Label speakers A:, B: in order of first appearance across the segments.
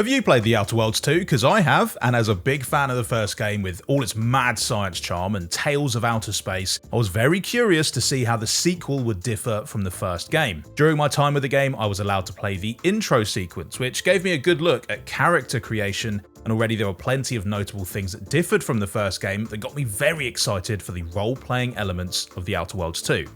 A: Have you played The Outer Worlds 2? Because I have, and as a big fan of the first game with all its mad science charm and tales of outer space, I was very curious to see how the sequel would differ from the first game. During my time with the game, I was allowed to play the intro sequence, which gave me a good look at character creation, and already there were plenty of notable things that differed from the first game that got me very excited for the role-playing elements of The Outer Worlds 2.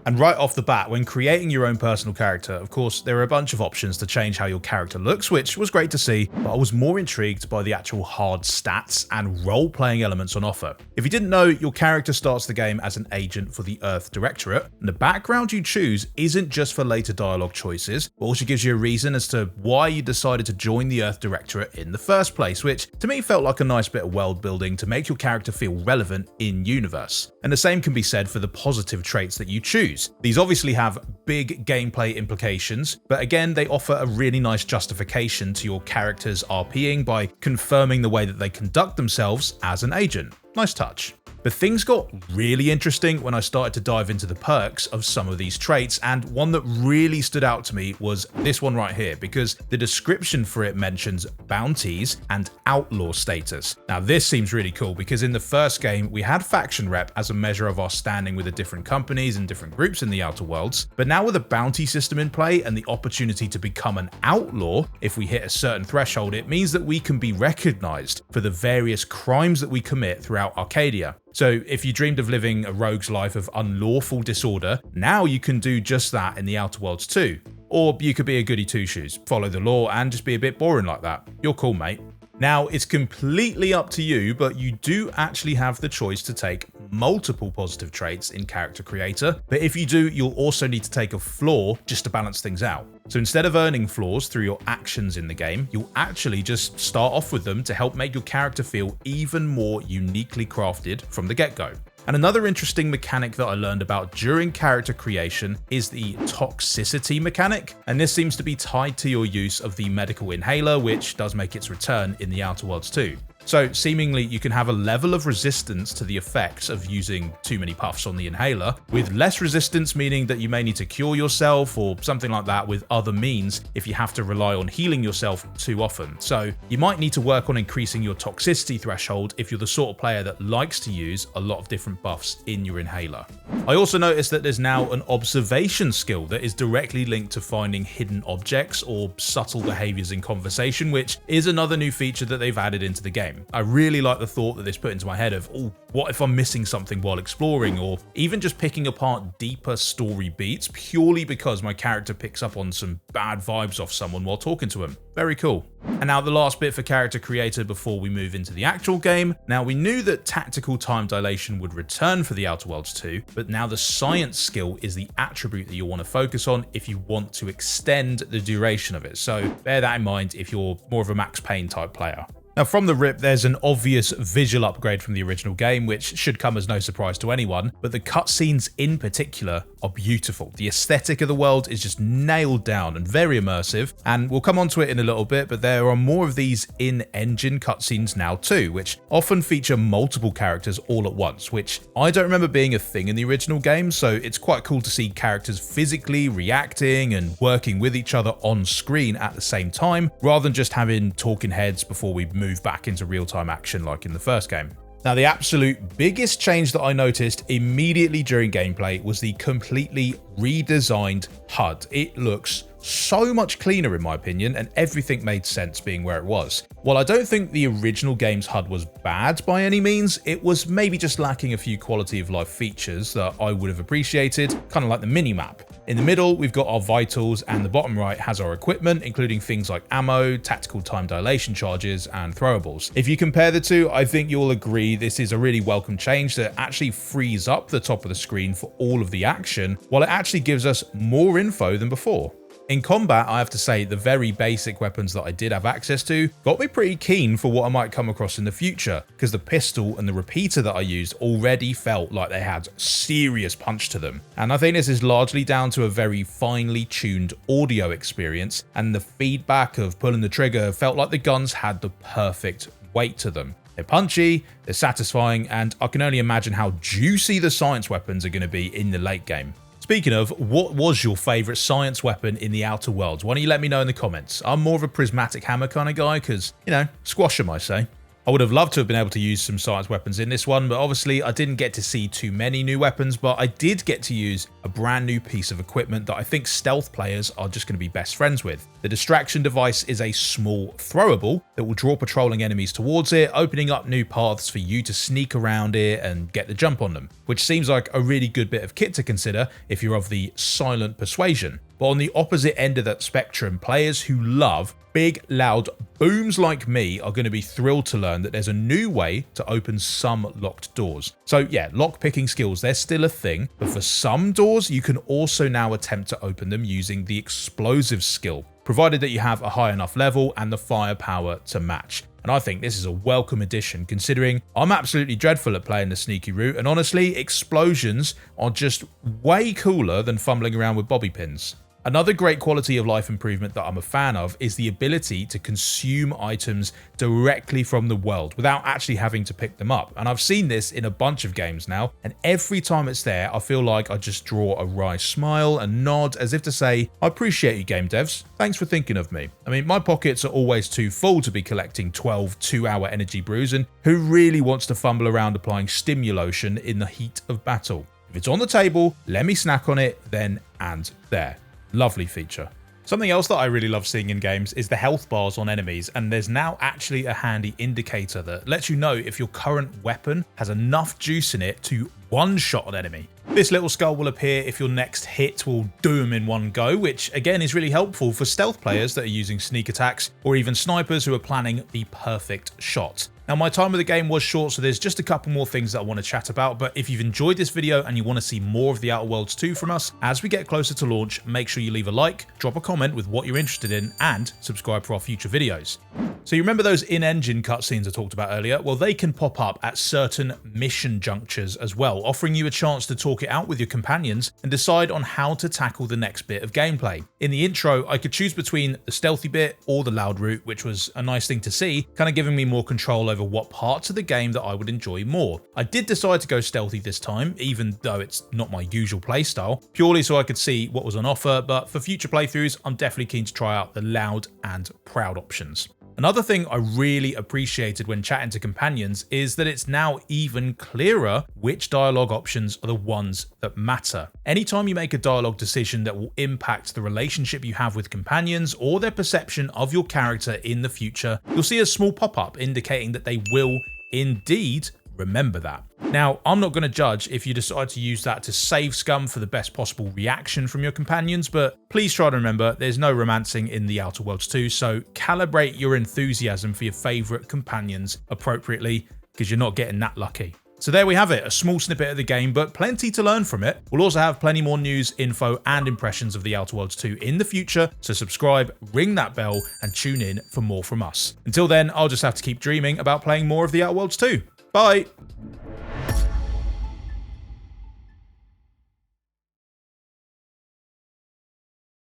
A: And right off the bat, when creating your own personal character, of course, there are a bunch of options to change how your character looks, which was great to see, but I was more intrigued by the actual hard stats and role-playing elements on offer. If you didn't know, your character starts the game as an agent for the Earth Directorate, and the background you choose isn't just for later dialogue choices, but also gives you a reason as to why you decided to join the Earth Directorate in the first place, which to me felt like a nice bit of world building to make your character feel relevant in universe. And the same can be said for the positive traits that you choose. These obviously have big gameplay implications, but again, they offer a really nice justification to your character's RPing by confirming the way that they conduct themselves as an agent. Nice touch. But things got really interesting when I started to dive into the perks of some of these traits, and one that really stood out to me was this one right here, because the description for it mentions bounties and outlaw status. Now this seems really cool because in the first game we had faction rep as a measure of our standing with the different companies and different groups in the Outer Worlds, but now with a bounty system in play and the opportunity to become an outlaw if we hit a certain threshold, it means that we can be recognized for the various crimes that we commit throughout Arcadia. So if you dreamed of living a rogue's life of unlawful disorder, now you can do just that in the Outer Worlds 2. Or you could be a goody two-shoes, follow the law and just be a bit boring like that. You're cool, mate. Now, it's completely up to you, but you do actually have the choice to take multiple positive traits in Character Creator, but if you do, you'll also need to take a flaw just to balance things out. So instead of earning flaws through your actions in the game, you'll actually just start off with them to help make your character feel even more uniquely crafted from the get-go. And another interesting mechanic that I learned about during character creation is the toxicity mechanic, and this seems to be tied to your use of the medical inhaler, which does make its return in the Outer Worlds 2. So seemingly you can have a level of resistance to the effects of using too many puffs on the inhaler, with less resistance meaning that you may need to cure yourself or something like that with other means if you have to rely on healing yourself too often. So you might need to work on increasing your toxicity threshold if you're the sort of player that likes to use a lot of different buffs in your inhaler. I also noticed that there's now an observation skill that is directly linked to finding hidden objects or subtle behaviors in conversation, which is another new feature that they've added into the game. I really like the thought that this put into my head of, oh, what if I'm missing something while exploring, or even just picking apart deeper story beats purely because my character picks up on some bad vibes off someone while talking to him. Very cool. And now the last bit for Character Creator before we move into the actual game. Now we knew that tactical time dilation would return for the Outer Worlds 2, but now the science skill is the attribute that you'll want to focus on if you want to extend the duration of it. So bear that in mind if you're more of a Max Payne type player. Now from the rip, there's an obvious visual upgrade from the original game, which should come as no surprise to anyone, but the cutscenes in particular are beautiful. The aesthetic of the world is just nailed down and very immersive, and we'll come onto it in a little bit, but there are more of these in-engine cutscenes now too, which often feature multiple characters all at once, which I don't remember being a thing in the original game, so it's quite cool to see characters physically reacting and working with each other on screen at the same time, rather than just having talking heads before we move back into real-time action like in the first game. Now, the absolute biggest change that I noticed immediately during gameplay was the completely redesigned HUD. It looks so much cleaner in my opinion, and everything made sense being where it was. While I don't think the original game's HUD was bad by any means, it was maybe just lacking a few quality of life features that I would have appreciated, kind of like the mini-map. In the middle, we've got our vitals, and the bottom right has our equipment, including things like ammo, tactical time dilation charges, and throwables. If you compare the two, I think you'll agree this is a really welcome change that actually frees up the top of the screen for all of the action, while it actually gives us more info than before. In combat, I have to say the very basic weapons that I did have access to got me pretty keen for what I might come across in the future, because the pistol and the repeater that I used already felt like they had serious punch to them. And I think this is largely down to a very finely tuned audio experience, and the feedback of pulling the trigger felt like the guns had the perfect weight to them. They're punchy, they're satisfying, and I can only imagine how juicy the science weapons are going to be in the late game. speaking of, what was your favourite science weapon in the Outer Worlds? Why don't you let me know in the comments? I'm more of a prismatic hammer kind of guy because, you know, squash 'em, I say. I would have loved to have been able to use some science weapons in this one, but obviously I didn't get to see too many new weapons, but I did get to use a brand new piece of equipment that I think stealth players are just going to be best friends with. The distraction device is a small throwable that will draw patrolling enemies towards it, opening up new paths for you to sneak around it and get the jump on them, which seems like a really good bit of kit to consider if you're of the silent persuasion. But on the opposite end of that spectrum, players who love big, loud booms like me are going to be thrilled to learn that there's a new way to open some locked doors. So yeah, lock-picking skills, they're still a thing, but for some doors, you can also now attempt to open them using the explosive skill, provided that you have a high enough level and the firepower to match. And I think this is a welcome addition, considering I'm absolutely dreadful at playing the sneaky route, and honestly, explosions are just way cooler than fumbling around with bobby pins. Another great quality of life improvement that I'm a fan of is the ability to consume items directly from the world without actually having to pick them up. And I've seen this in a bunch of games now, and every time it's there, I feel like I just draw a wry smile and nod as if to say, I appreciate you game devs, thanks for thinking of me. I mean, my pockets are always too full to be collecting 12 2-hour energy brews, and who really wants to fumble around applying stimulotion in the heat of battle? If it's on the table, let me snack on it then and there. Lovely feature. Something else that I really love seeing in games is the health bars on enemies, and there's now actually a handy indicator that lets you know if your current weapon has enough juice in it to one-shot an enemy. This little skull will appear if your next hit will do them in one go, which again is really helpful for stealth players that are using sneak attacks, or even snipers who are planning the perfect shot. Now, my time with the game was short, so there's just a couple more things that I want to chat about, but if you've enjoyed this video and you want to see more of the Outer Worlds 2 from us, as we get closer to launch, make sure you leave a like, drop a comment with what you're interested in, and subscribe for our future videos. So you remember those in-engine cutscenes I talked about earlier? Well, they can pop up at certain mission junctures as well, offering you a chance to talk it out with your companions and decide on how to tackle the next bit of gameplay. In the intro, I could choose between the stealthy bit or the loud route, which was a nice thing to see, kind of giving me more control over what parts of the game that I would enjoy more. I did decide to go stealthy this time, even though it's not my usual playstyle, purely so I could see what was on offer, but for future playthroughs, I'm definitely keen to try out the loud and proud options. Another thing I really appreciated when chatting to companions is that it's now even clearer which dialogue options are the ones that matter. Anytime you make a dialogue decision that will impact the relationship you have with companions or their perception of your character in the future, you'll see a small pop-up indicating that they will indeed remember that. Now, I'm not going to judge if you decide to use that to save scum for the best possible reaction from your companions, but please try to remember there's no romancing in the Outer Worlds 2, so calibrate your enthusiasm for your favourite companions appropriately, because you're not getting that lucky. So there we have it, a small snippet of the game, but plenty to learn from it. We'll also have plenty more news, info, and impressions of the Outer Worlds 2 in the future, so subscribe, ring that bell, and tune in for more from us. Until then, I'll just have to keep dreaming about playing more of the Outer Worlds 2. Bye!